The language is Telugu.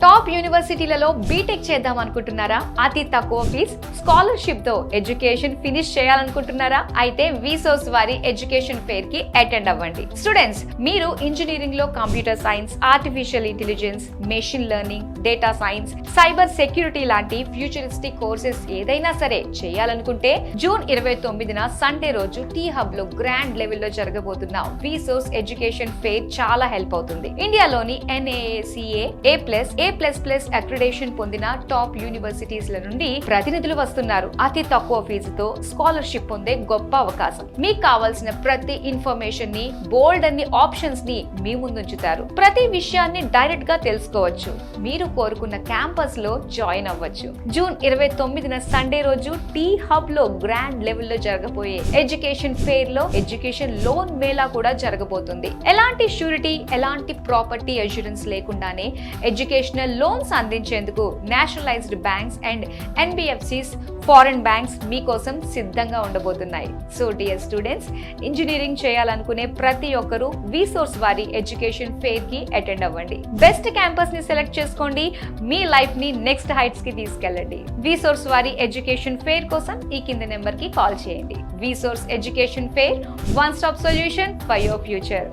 టాప్ యూనివర్సిటీలలో బీటెక్ చేద్దాం అనుకుంటున్నారా? అతి తక్కువ ఫీజ్ స్కాలర్షిప్ తో ఎడ్యుకేషన్ ఫినిష్ చేయాలనుకుంటున్నారా? అయితే విసోర్స్ వారి ఎడ్యుకేషన్ ఫెయిర్ కి అటెండ్ అవ్వండి. స్టూడెంట్స్, మీరు ఇంజనీరింగ్ లో computer science, artificial intelligence, machine learning, data science, cyber security లాంటి ఫ్యూచరిస్టిక్ కోర్సెస్ ఏదైనా సరే చేయాలనుకుంటే జూన్ 29న సండే రోజు టీ హబ్ లో గ్రాండ్ లెవెల్లో జరగబోతున్న విసోర్స్ ఎడ్యుకేషన్ ఫెయిర్ చాలా హెల్ప్ అవుతుంది. ఇండియాలోని NAACA A++ అక్రిడేషన్ పొందిన టాప్ యూనివర్సిటీస్ ల నుండి ప్రతినిధులు వస్తున్నారు. అతి తక్కువ ఫీజుతో స్కాలర్షిప్ పొందే గొప్ప అవకాశం. మీకు కావాల్సిన ప్రతి ఇన్ఫర్మేషన్ ని, బోల్డ్ అన్ని ఆప్షన్స్ ని మీ ముందుంచుతారు. ప్రతి విషయాన్ని డైరెక్ట్ గా తెలుసుకోవచ్చు. మీరు కోరుకున్న క్యాంపస్ లో జాయిన్ అవ్వచ్చు. జూన్ 29న సండే రోజు టీ హబ్ లో గ్రాండ్ లెవెల్లో జరగబోయే ఎడ్యుకేషన్ ఫెయిర్ లో ఎడ్యుకేషన్ లోన్ మేళా కూడా జరగబోతుంది. ఎలాంటి షూరిటీ, ఎలాంటి ప్రాపర్టీ అష్యూరెన్స్ లేకుండానే ఎడ్యుకేషనల్ లోన్స్ అందించేందుకు nationalised banks and NBFCs, foreign banks మీకోసం సిద్ధంగా ఉండబోతున్నాయి. సో డియర్ స్టూడెంట్స్, ఇంజనీరింగ్ చేయాలనుకునే ప్రతి ఒక్కరూ విసోర్స్ వారి ఎడ్యుకేషన్ ఫెయిర్ కి అటెండ్ అవ్వండి. బెస్ట్ క్యాంపస్ ని సెలెక్ట్ చేసుకోండి. మీ లైఫ్ ని నెక్స్ట్ హైట్స్ కి తీసుకెళ్ళండి. విసోర్స్ వారి ఎడ్యుకేషన్ ఫెయిర్ కోసం ఈ కింద నెంబర్ కి కాల్ చేయండి. విసోర్స్ education fair, one stop solution for your future.